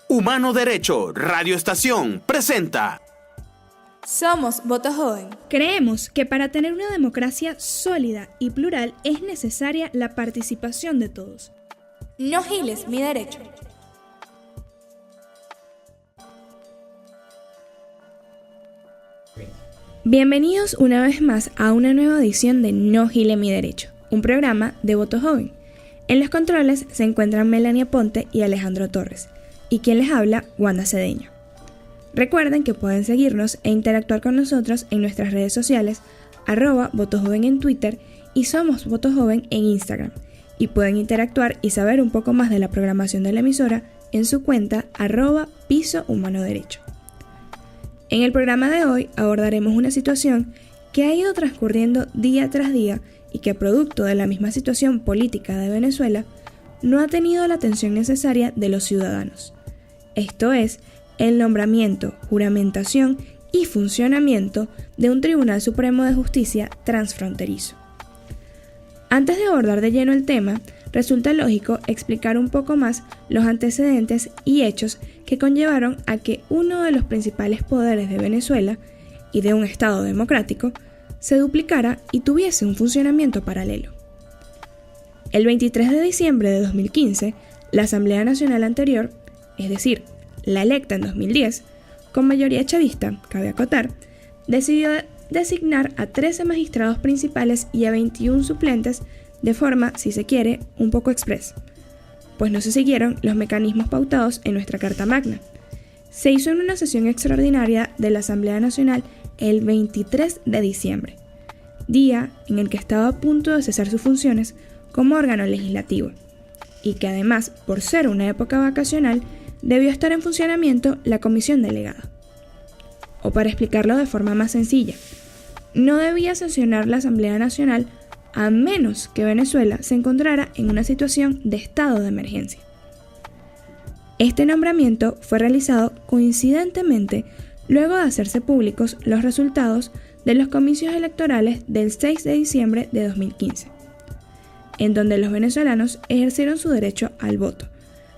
Humano Derecho, Radio Estación, presenta. Somos Voto Joven. Creemos que para tener una democracia sólida y plural es necesaria la participación de todos. No giles mi derecho. Bienvenidos una vez más a una nueva edición de No Gile Mi Derecho, un programa de Voto Joven. En los controles se encuentran Melania Ponte y Alejandro Torres, y quien les habla, Wanda Cedeño. Recuerden que pueden seguirnos e interactuar con nosotros en nuestras redes sociales, @VotoJoven en Twitter y Somos Voto Joven en Instagram, y pueden interactuar y saber un poco más de la programación de la emisora en su cuenta @Piso Humano Derecho. En el programa de hoy abordaremos una situación que ha ido transcurriendo día tras día y que, producto de la misma situación política de Venezuela, no ha tenido la atención necesaria de los ciudadanos. Esto es, el nombramiento, juramentación y funcionamiento de un Tribunal Supremo de Justicia transfronterizo. Antes de abordar de lleno el tema, resulta lógico explicar un poco más los antecedentes y hechos que conllevaron a que uno de los principales poderes de Venezuela y de un Estado democrático se duplicara y tuviese un funcionamiento paralelo. El 23 de diciembre de 2015, la Asamblea Nacional anterior, es decir, la electa en 2010, con mayoría chavista, cabe acotar, decidió designar a 13 magistrados principales y a 21 suplentes de forma, si se quiere, un poco express, pues no se siguieron los mecanismos pautados en nuestra Carta Magna. Se hizo en una sesión extraordinaria de la Asamblea Nacional el 23 de diciembre, día en el que estaba a punto de cesar sus funciones como órgano legislativo, y que además, por ser una época vacacional, debió estar en funcionamiento la comisión delegada. O para explicarlo de forma más sencilla, no debía sesionar la Asamblea Nacional a menos que Venezuela se encontrara en una situación de estado de emergencia. Este nombramiento fue realizado coincidentemente luego de hacerse públicos los resultados de los comicios electorales del 6 de diciembre de 2015, en donde los venezolanos ejercieron su derecho al voto,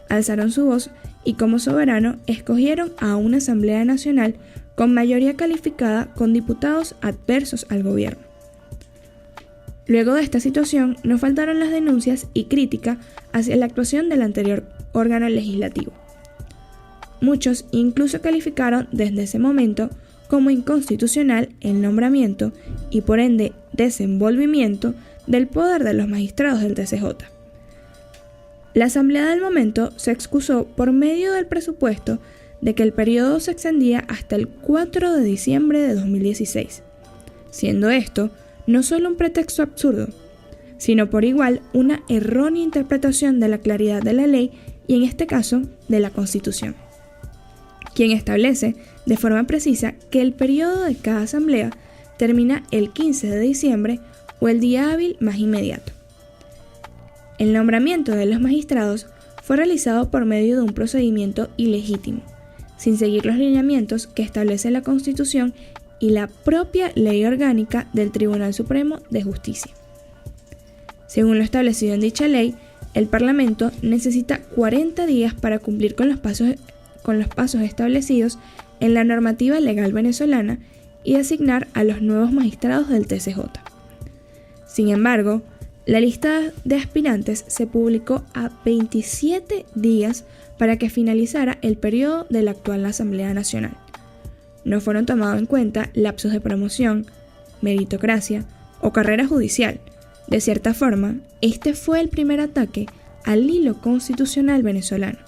alzaron su voz y como soberano escogieron a una Asamblea Nacional con mayoría calificada con diputados adversos al gobierno. Luego de esta situación no faltaron las denuncias y crítica hacia la actuación del anterior órgano legislativo. Muchos incluso calificaron desde ese momento como inconstitucional el nombramiento y por ende desenvolvimiento del poder de los magistrados del TCJ. La Asamblea del momento se excusó por medio del presupuesto de que el periodo se extendía hasta el 4 de diciembre de 2016, siendo esto no solo un pretexto absurdo, sino por igual una errónea interpretación de la claridad de la ley y en este caso de la Constitución, quien establece de forma precisa que el periodo de cada asamblea termina el 15 de diciembre o el día hábil más inmediato. El nombramiento de los magistrados fue realizado por medio de un procedimiento ilegítimo, sin seguir los lineamientos que establece la Constitución y la propia Ley Orgánica del Tribunal Supremo de Justicia. Según lo establecido en dicha ley, el Parlamento necesita 40 días para cumplir con los pasos establecidos en la normativa legal venezolana y designar a los nuevos magistrados del TCJ. Sin embargo, la lista de aspirantes se publicó a 27 días para que finalizara el periodo de la actual Asamblea Nacional. No fueron tomados en cuenta lapsos de promoción, meritocracia o carrera judicial. De cierta forma, este fue el primer ataque al hilo constitucional venezolano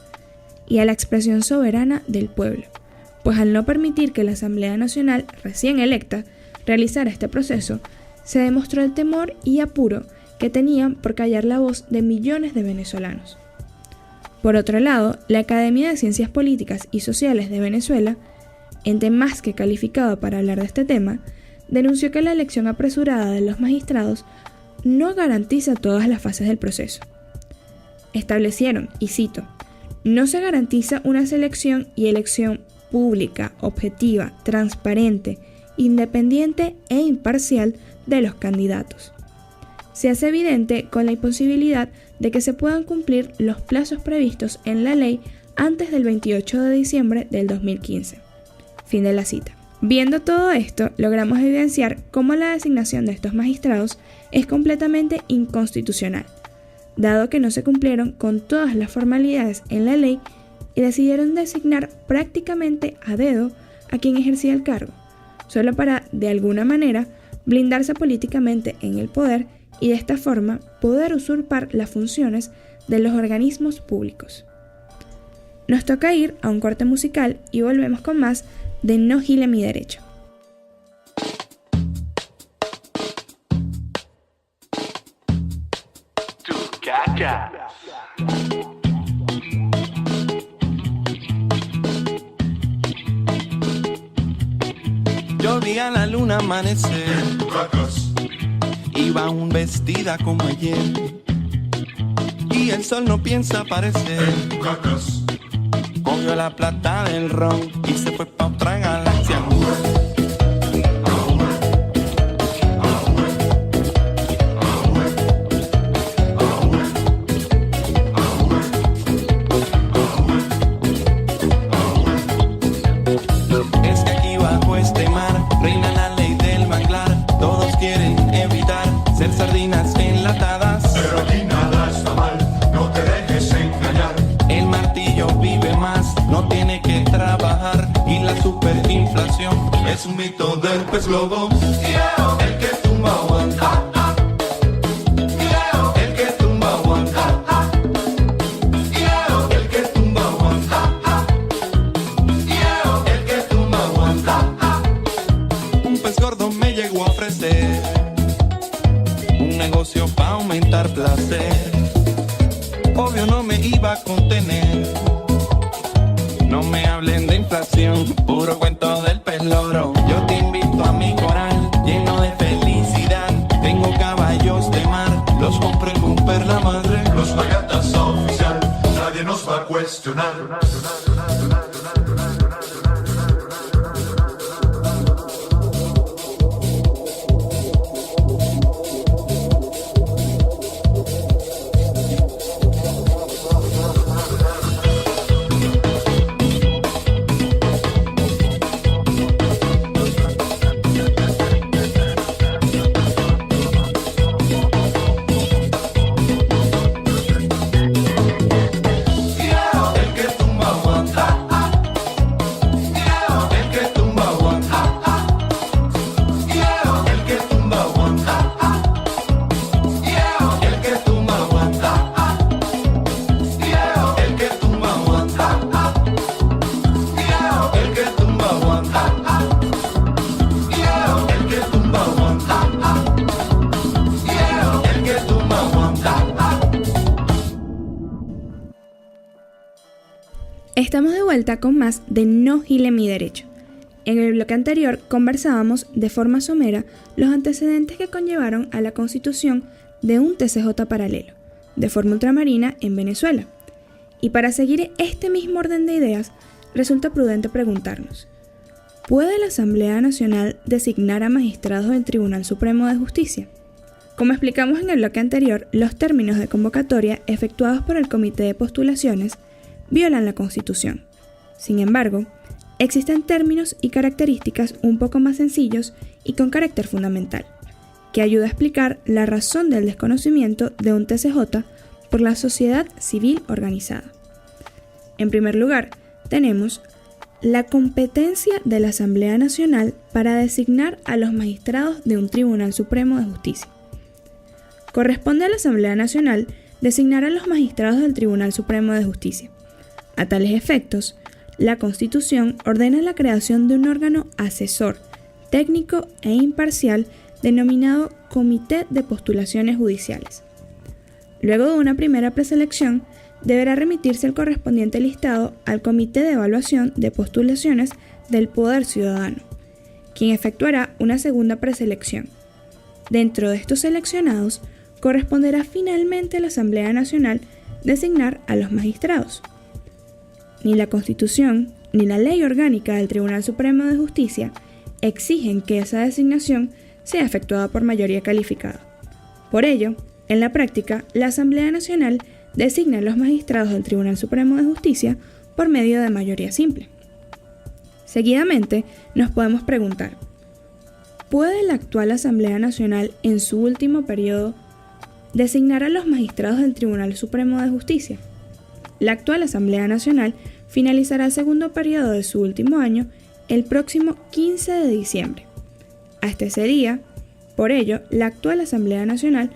y a la expresión soberana del pueblo, pues al no permitir que la Asamblea Nacional recién electa realizara este proceso, se demostró el temor y apuro que tenían por callar la voz de millones de venezolanos. Por otro lado, la Academia de Ciencias Políticas y Sociales de Venezuela, ente más que calificado para hablar de este tema, denunció que la elección apresurada de los magistrados no garantiza todas las fases del proceso. Establecieron, y cito, no se garantiza una selección y elección pública, objetiva, transparente, independiente e imparcial de los candidatos. Se hace evidente con la imposibilidad de que se puedan cumplir los plazos previstos en la ley antes del 28 de diciembre del 2015. Fin de la cita. Viendo todo esto, logramos evidenciar cómo la designación de estos magistrados es completamente inconstitucional, dado que no se cumplieron con todas las formalidades en la ley y decidieron designar prácticamente a dedo a quien ejercía el cargo, solo para, de alguna manera, blindarse políticamente en el poder y de esta forma poder usurpar las funciones de los organismos públicos. Nos toca ir a un corte musical y volvemos con más de No Gile Mi Derecho. Yo vi a la luna amanecer, iba aún vestida como ayer, y el sol no piensa aparecer. Cogió la plata del ron y se fue pa' otra galaxia. Es que aquí bajo este mar reina la ley del manglar. Todos quieren evitar ser sardinas enlatadas, pero aquí nada está mal, no te dejes engañar. El martillo vive más, no tiene que trabajar, y la superinflación es un mito del pez globo. El que tumba aguanta. El que tumba aguanta. El que tumba aguanta. El que tumba aguanta. Un pez gordo me llegó a ofrecer un negocio para aumentar placer. Obvio no me iba a contener. No me hablen de inflación, puro cuento del pez loro. Yo te invito a mi coral, lleno de felicidad. Tengo caballos de mar, los compré con perla madre. Los pagatas oficial, nadie nos va a cuestionar. Estamos de vuelta con más de No Gile Mi Derecho. En el bloque anterior conversábamos de forma somera los antecedentes que conllevaron a la constitución de un TCJ paralelo, de forma ultramarina en Venezuela. Y para seguir este mismo orden de ideas, resulta prudente preguntarnos: ¿puede la Asamblea Nacional designar a magistrados del Tribunal Supremo de Justicia? Como explicamos en el bloque anterior, los términos de convocatoria efectuados por el Comité de Postulaciones violan la Constitución. Sin embargo, existen términos y características un poco más sencillos y con carácter fundamental, que ayuda a explicar la razón del desconocimiento de un TCJ por la sociedad civil organizada. En primer lugar, tenemos la competencia de la Asamblea Nacional para designar a los magistrados de un Tribunal Supremo de Justicia. Corresponde a la Asamblea Nacional designar a los magistrados del Tribunal Supremo de Justicia. A tales efectos, la Constitución ordena la creación de un órgano asesor, técnico e imparcial denominado Comité de Postulaciones Judiciales. Luego de una primera preselección, deberá remitirse el correspondiente listado al Comité de Evaluación de Postulaciones del Poder Ciudadano, quien efectuará una segunda preselección. Dentro de estos seleccionados, corresponderá finalmente a la Asamblea Nacional designar a los magistrados. Ni la Constitución ni la Ley Orgánica del Tribunal Supremo de Justicia exigen que esa designación sea efectuada por mayoría calificada. Por ello, en la práctica, la Asamblea Nacional designa a los magistrados del Tribunal Supremo de Justicia por medio de mayoría simple. Seguidamente, nos podemos preguntar, ¿puede la actual Asamblea Nacional en su último periodo designar a los magistrados del Tribunal Supremo de Justicia? La actual Asamblea Nacional finalizará el segundo periodo de su último año el próximo 15 de diciembre. Hasta ese día, por ello, la actual Asamblea Nacional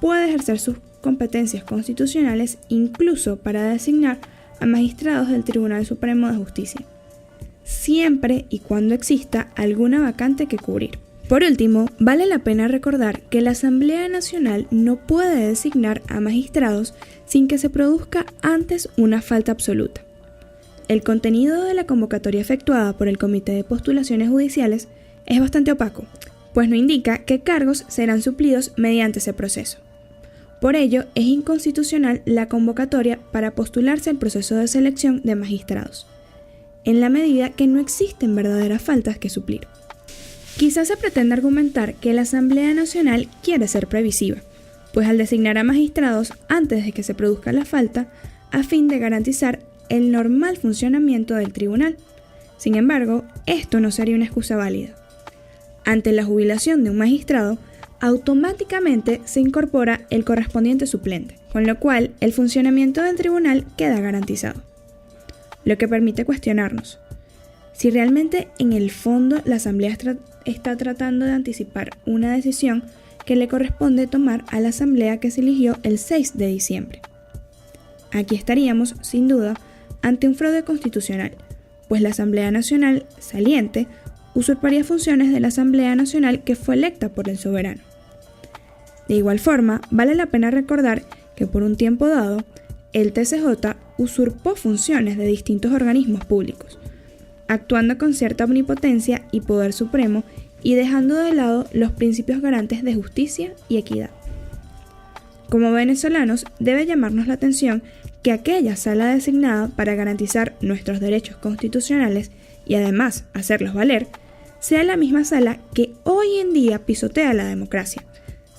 puede ejercer sus competencias constitucionales incluso para designar a magistrados del Tribunal Supremo de Justicia, siempre y cuando exista alguna vacante que cubrir. Por último, vale la pena recordar que la Asamblea Nacional no puede designar a magistrados sin que se produzca antes una falta absoluta. El contenido de la convocatoria efectuada por el Comité de Postulaciones Judiciales es bastante opaco, pues no indica qué cargos serán suplidos mediante ese proceso. Por ello, es inconstitucional la convocatoria para postularse al proceso de selección de magistrados, en la medida que no existen verdaderas faltas que suplir. Quizás se pretende argumentar que la Asamblea Nacional quiere ser previsiva, pues al designar a magistrados antes de que se produzca la falta, a fin de garantizar el normal funcionamiento del tribunal. Sin embargo, esto no sería una excusa válida. Ante la jubilación de un magistrado, automáticamente se incorpora el correspondiente suplente, con lo cual el funcionamiento del tribunal queda garantizado. Lo que permite cuestionarnos si realmente en el fondo la Asamblea está tratando de anticipar una decisión que le corresponde tomar a la Asamblea que se eligió el 6 de diciembre. Aquí estaríamos, sin duda, ante un fraude constitucional, pues la Asamblea Nacional saliente usurparía funciones de la Asamblea Nacional que fue electa por el soberano. De igual forma, vale la pena recordar que por un tiempo dado, el TCJ usurpó funciones de distintos organismos públicos, actuando con cierta omnipotencia y poder supremo y dejando de lado los principios garantes de justicia y equidad. Como venezolanos, debe llamarnos la atención que aquella sala designada para garantizar nuestros derechos constitucionales y además hacerlos valer, sea la misma sala que hoy en día pisotea la democracia,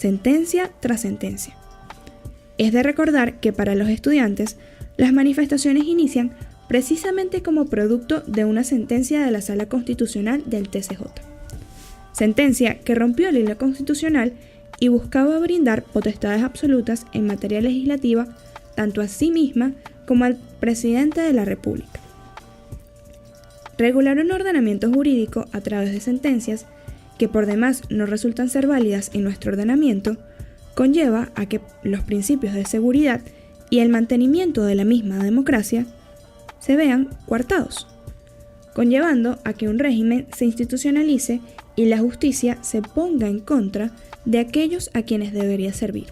sentencia tras sentencia. Es de recordar que para los estudiantes, las manifestaciones inician precisamente como producto de una sentencia de la Sala Constitucional del TCJ. Sentencia que rompió el hilo constitucional y buscaba brindar potestades absolutas en materia legislativa tanto a sí misma como al presidente de la República. Regular un ordenamiento jurídico a través de sentencias, que por demás no resultan ser válidas en nuestro ordenamiento, conlleva a que los principios de seguridad y el mantenimiento de la misma democracia se vean coartados, conllevando a que un régimen se institucionalice y la justicia se ponga en contra de aquellos a quienes debería servir,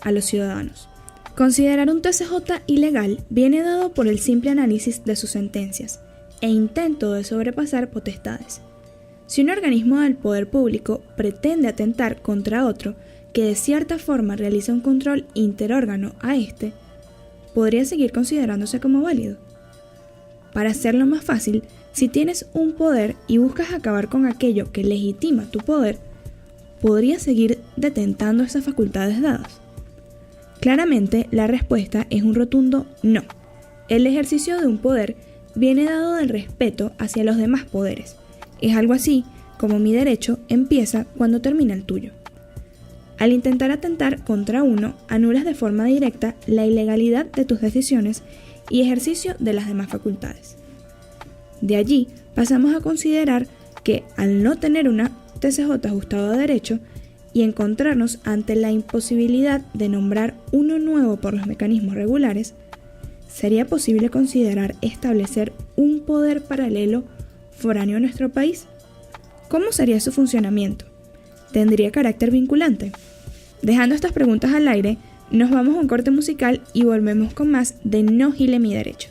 a los ciudadanos. Considerar un TCJ ilegal viene dado por el simple análisis de sus sentencias e intento de sobrepasar potestades. Si un organismo del poder público pretende atentar contra otro que de cierta forma realiza un control interórgano a este, podría seguir considerándose como válido. Para hacerlo más fácil, si tienes un poder y buscas acabar con aquello que legitima tu poder, ¿podrías seguir detentando esas facultades dadas? Claramente, la respuesta es un rotundo no. El ejercicio de un poder viene dado del respeto hacia los demás poderes. Es algo así como mi derecho empieza cuando termina el tuyo. Al intentar atentar contra uno, anulas de forma directa la ilegalidad de tus decisiones y ejercicio de las demás facultades. De allí pasamos a considerar que al no tener una TCJ ajustado a derecho y encontrarnos ante la imposibilidad de nombrar uno nuevo por los mecanismos regulares, ¿sería posible considerar establecer un poder paralelo foráneo a nuestro país? ¿Cómo sería su funcionamiento? ¿Tendría carácter vinculante? Dejando estas preguntas al aire, nos vamos a un corte musical y volvemos con más de No Gile Mi Derecho.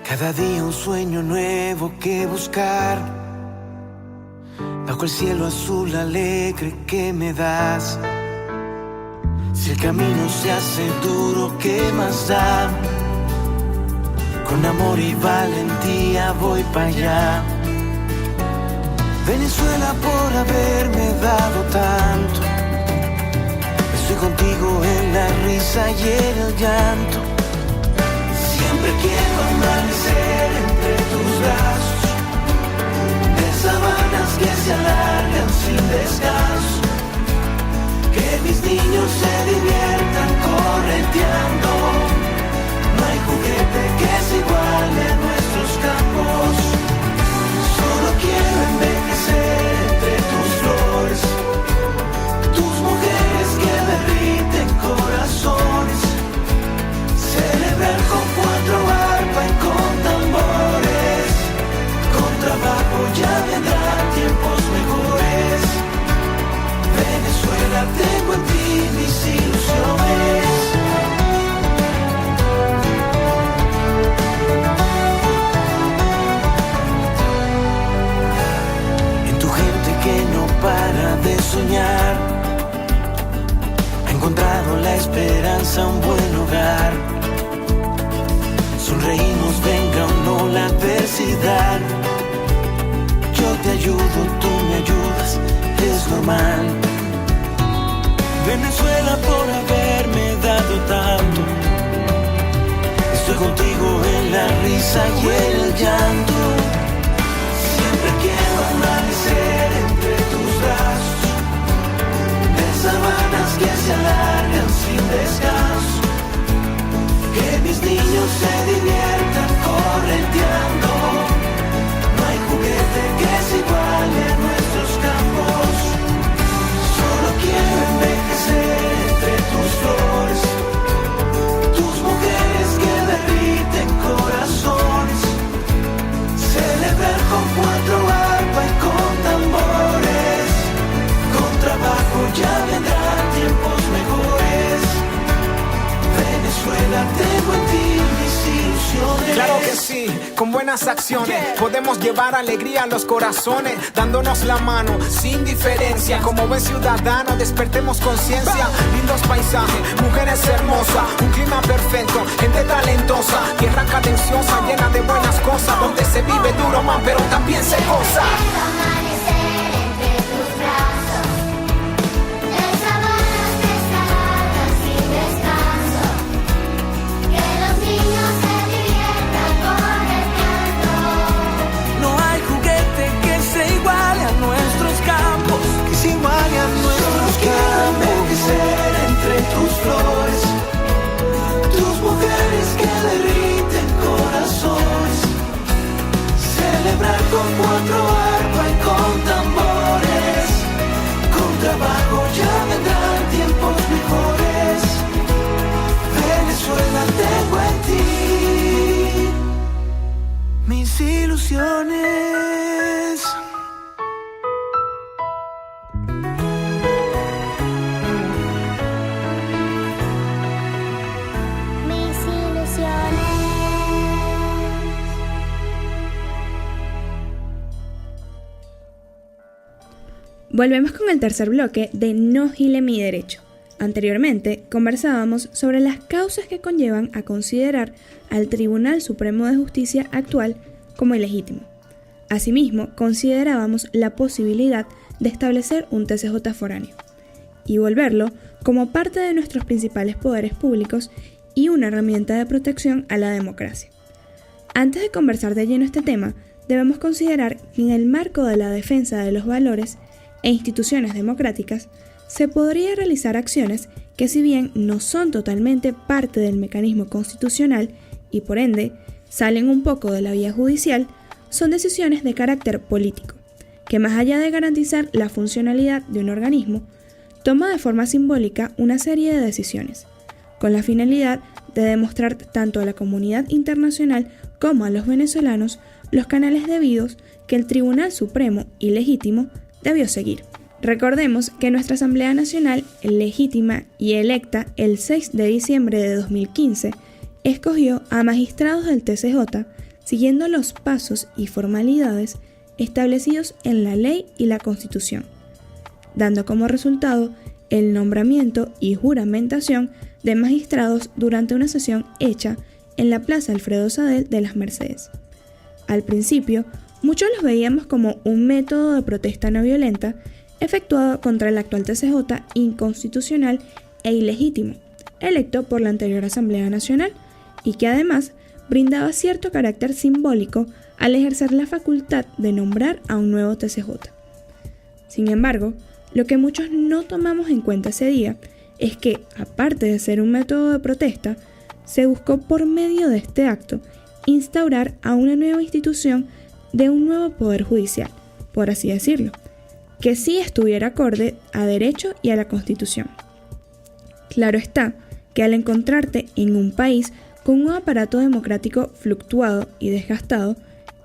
Cada día un sueño nuevo que buscar, bajo el cielo azul alegre que me das. Si el camino se hace duro, ¿qué más da? Con amor y valentía voy para allá. Venezuela, por haberme dado tanto. Estoy contigo en la risa y en el llanto. Siempre quiero amanecer entre tus brazos, de sábanas que se alargan sin descanso. Que mis niños se diviertan correteando. No hay juguete que se iguale a nuestros campos. Solo quiero envejecer entre tus flores, tus mujeres que derriten corazones. Celebrar con cuatro arpas y con tambores. Con trabajo ya vendrán tiempos mejores. Venezuela, tengo en ti mis ilusiones. En tu gente que no para de soñar, ha encontrado la esperanza, un buen hogar. Sonreímos, venga o no la adversidad. Yo te ayudo, tú me ayudas, es normal. Venezuela, por haberme dado tanto. Estoy contigo en la risa y en el llanto. Siempre quiero amanecer entre tus brazos, de sábanas que se alargan sin descanso. Que mis niños se diviertan correteando. No hay juguete que se iguale a nuestros campos. Solo quiero envejecer entre tus flores, tus mujeres que derriten corazones. Celebrar con cuatro arpas y con tambores. Con trabajo ya vendrán tiempos mejores. Venezuela, tengo en ti mis ilusiones. Claro que sí, con buenas acciones podemos llevar alegría a los corazones, dándonos la mano sin diferencia. Como buen ciudadano despertemos conciencia. Lindos paisajes, mujeres hermosas, un clima perfecto, gente talentosa, tierra cadenciosa, llena de buenas cosas, donde se vive duro, man, pero también se goza. Tus flores, tus mujeres que derriten corazones. Celebrar con cuatro arpas y con tambores. Con trabajo ya vendrán tiempos mejores. Venezuela, tengo en ti mis ilusiones. Volvemos con el tercer bloque de No Gile Mi Derecho. Anteriormente conversábamos sobre las causas que conllevan a considerar al Tribunal Supremo de Justicia actual como ilegítimo. Asimismo, considerábamos la posibilidad de establecer un TCJ foráneo y volverlo como parte de nuestros principales poderes públicos y una herramienta de protección a la democracia. Antes de conversar de lleno este tema, debemos considerar que en el marco de la defensa de los valores e instituciones democráticas, se podría realizar acciones que, si bien no son totalmente parte del mecanismo constitucional y por ende salen un poco de la vía judicial, son decisiones de carácter político, que más allá de garantizar la funcionalidad de un organismo, toma de forma simbólica una serie de decisiones, con la finalidad de demostrar tanto a la comunidad internacional como a los venezolanos los canales debidos que el Tribunal Supremo ilegítimo debió seguir. Recordemos que nuestra Asamblea Nacional, legítima y electa el 6 de diciembre de 2015, escogió a magistrados del TCJ siguiendo los pasos y formalidades establecidos en la ley y la Constitución, dando como resultado el nombramiento y juramentación de magistrados durante una sesión hecha en la Plaza Alfredo Sadel de las Mercedes. Al principio, Muchos los veíamos como un método de protesta no violenta efectuado contra el actual TCJ inconstitucional e ilegítimo, electo por la anterior Asamblea Nacional, y que además brindaba cierto carácter simbólico al ejercer la facultad de nombrar a un nuevo TCJ. Sin embargo, lo que muchos no tomamos en cuenta ese día es que, aparte de ser un método de protesta, se buscó por medio de este acto instaurar a una nueva institución de un nuevo poder judicial, por así decirlo, que sí estuviera acorde a derecho y a la Constitución. Claro está que al encontrarte en un país con un aparato democrático fluctuado y desgastado,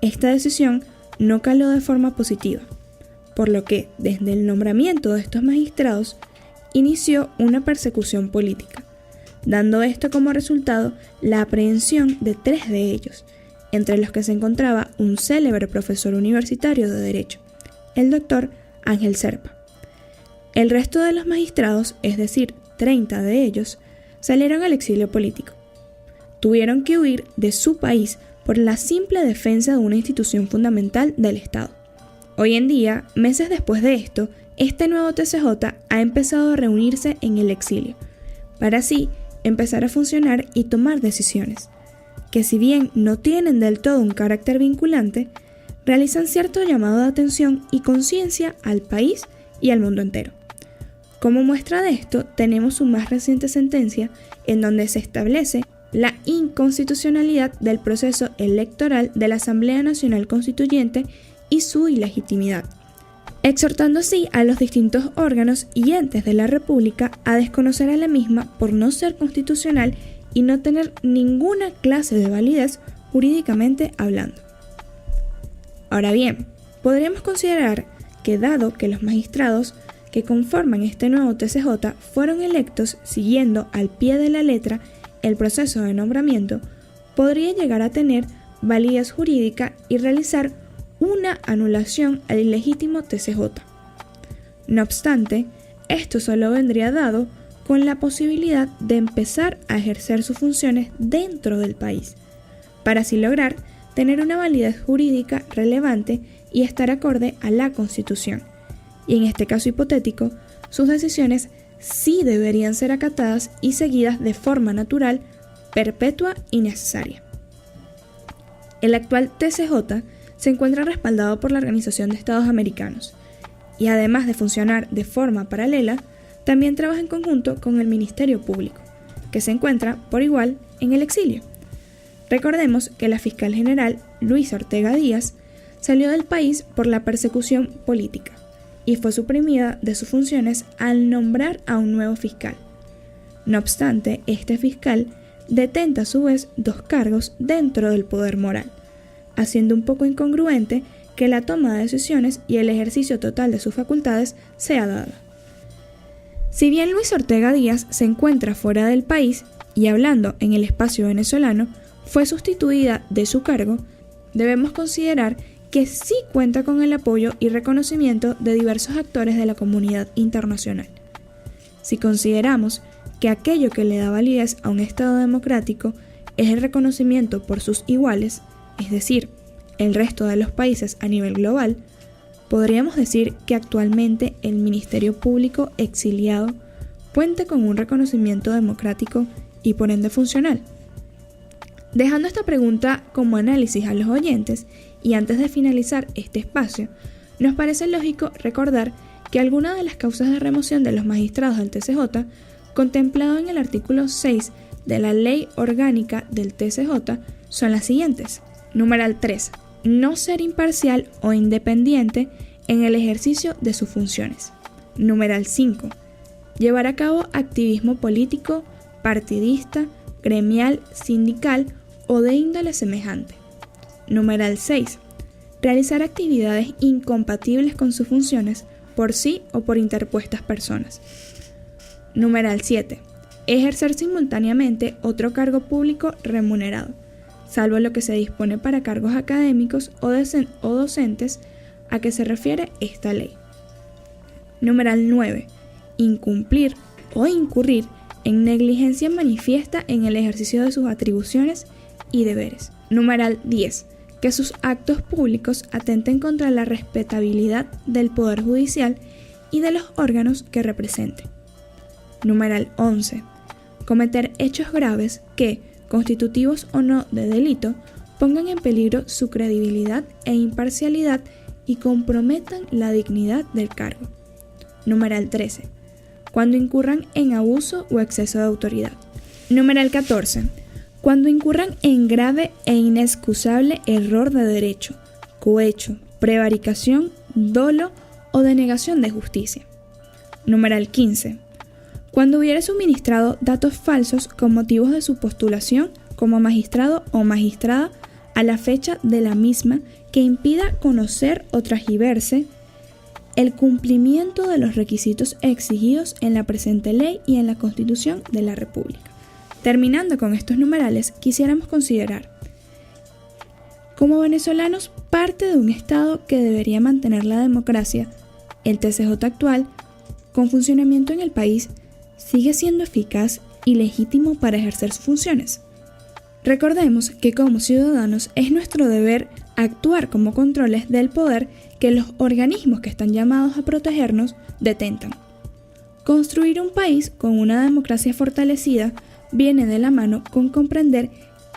esta decisión no caló de forma positiva, por lo que desde el nombramiento de estos magistrados inició una persecución política, dando esto como resultado la aprehensión de 3 de ellos, entre los que se encontraba un célebre profesor universitario de Derecho, el doctor Ángel Zerpa. El resto de los magistrados, es decir, 30 de ellos, salieron al exilio político. Tuvieron que huir de su país por la simple defensa de una institución fundamental del Estado. Hoy en día, meses después de esto, este nuevo TCJ ha empezado a reunirse en el exilio, para así empezar a funcionar y tomar decisiones, que si bien no tienen del todo un carácter vinculante, realizan cierto llamado de atención y conciencia al país y al mundo entero. Como muestra de esto, tenemos su más reciente sentencia en donde se establece la inconstitucionalidad del proceso electoral de la Asamblea Nacional Constituyente y su ilegitimidad, exhortando así a los distintos órganos y entes de la República a desconocer a la misma por no ser constitucional y no tener ninguna clase de validez jurídicamente hablando. Ahora bien, podríamos considerar que dado que los magistrados que conforman este nuevo TCJ fueron electos siguiendo al pie de la letra el proceso de nombramiento, podría llegar a tener validez jurídica y realizar una anulación al ilegítimo TCJ. No obstante, esto solo vendría dado con la posibilidad de empezar a ejercer sus funciones dentro del país, para así lograr tener una validez jurídica relevante y estar acorde a la Constitución. Y en este caso hipotético, sus decisiones sí deberían ser acatadas y seguidas de forma natural, perpetua y necesaria. El actual TCJ se encuentra respaldado por la Organización de Estados Americanos y además de funcionar de forma paralela, también trabaja en conjunto con el Ministerio Público, que se encuentra por igual en el exilio. Recordemos que la fiscal general Luisa Ortega Díaz salió del país por la persecución política y fue suprimida de sus funciones al nombrar a un nuevo fiscal. No obstante, este fiscal detenta a su vez 2 cargos dentro del poder moral, haciendo un poco incongruente que la toma de decisiones y el ejercicio total de sus facultades sea dada. Si bien Luis Ortega Díaz se encuentra fuera del país y hablando en el espacio venezolano, fue sustituida de su cargo, debemos considerar que sí cuenta con el apoyo y reconocimiento de diversos actores de la comunidad internacional. Si consideramos que aquello que le da validez a un Estado democrático es el reconocimiento por sus iguales, es decir, el resto de los países a nivel global, podríamos decir que actualmente el Ministerio Público exiliado cuenta con un reconocimiento democrático y por ende funcional. Dejando esta pregunta como análisis a los oyentes y antes de finalizar este espacio, nos parece lógico recordar que algunas de las causas de remoción de los magistrados del TCJ, contemplado en el artículo 6 de la Ley Orgánica del TCJ, son las siguientes. Numeral 3. No ser imparcial o independiente en el ejercicio de sus funciones. Numeral 5. Llevar a cabo activismo político, partidista, gremial, sindical o de índole semejante. Numeral 6. Realizar actividades incompatibles con sus funciones por sí o por interpuestas personas. Numeral 7. Ejercer simultáneamente otro cargo público remunerado, salvo lo que se dispone para cargos académicos o docentes a que se refiere esta ley. Numeral 9. Incumplir o incurrir en negligencia manifiesta en el ejercicio de sus atribuciones y deberes. Numeral 10. que sus actos públicos atenten contra la respetabilidad del Poder Judicial y de los órganos que representen. Numeral 11. Cometer hechos graves que, constitutivos o no de delito, pongan en peligro su credibilidad e imparcialidad y comprometan la dignidad del cargo. Numeral 13. Cuando incurran en abuso o exceso de autoridad. Numeral 14. Cuando incurran en grave e inexcusable error de derecho, cohecho, prevaricación, dolo o denegación de justicia. Numeral 15. Cuando hubiere suministrado datos falsos con motivos de su postulación como magistrado o magistrada a la fecha de la misma que impida conocer o transgiverse el cumplimiento de los requisitos exigidos en la presente ley y en la Constitución de la República. Terminando con estos numerales, quisiéramos considerar, como venezolanos, parte de un Estado que debería mantener la democracia, el TCJ actual, con funcionamiento en el país, sigue siendo eficaz y legítimo para ejercer sus funciones. Recordemos que como ciudadanos es nuestro deber actuar como controles del poder que los organismos que están llamados a protegernos detentan. Construir un país con una democracia fortalecida viene de la mano con comprender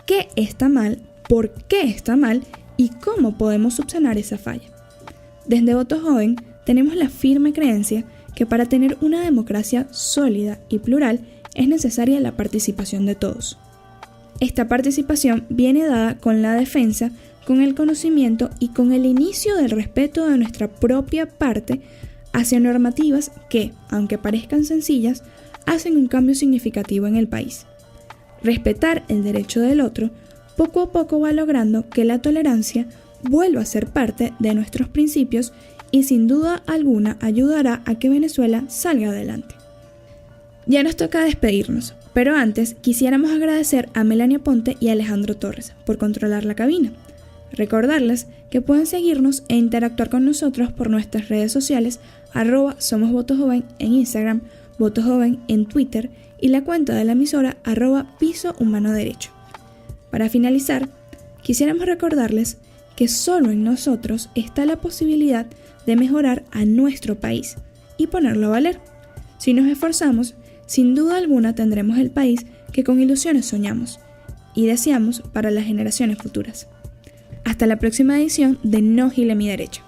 qué está mal, por qué está mal y cómo podemos subsanar esa falla. Desde Voto Joven tenemos la firme creencia que para tener una democracia sólida y plural es necesaria la participación de todos. Esta participación viene dada con la defensa, con el conocimiento y con el inicio del respeto de nuestra propia parte hacia normativas que, aunque parezcan sencillas, hacen un cambio significativo en el país. Respetar el derecho del otro poco a poco va logrando que la tolerancia vuelva a ser parte de nuestros principios y sin duda alguna ayudará a que Venezuela salga adelante. Ya nos toca despedirnos, pero antes quisiéramos agradecer a Melania Ponte y a Alejandro Torres por controlar la cabina. Recordarles que pueden seguirnos e interactuar con nosotros por nuestras redes sociales @somosvotojoven en Instagram, votojoven en Twitter y la cuenta de la emisora @piso humano derecho. Para finalizar, quisiéramos recordarles que solo en nosotros está la posibilidad de mejorar a nuestro país y ponerlo a valer. Si nos esforzamos, sin duda alguna tendremos el país que con ilusiones soñamos y deseamos para las generaciones futuras. Hasta la próxima edición de No Gile Mi Derecho.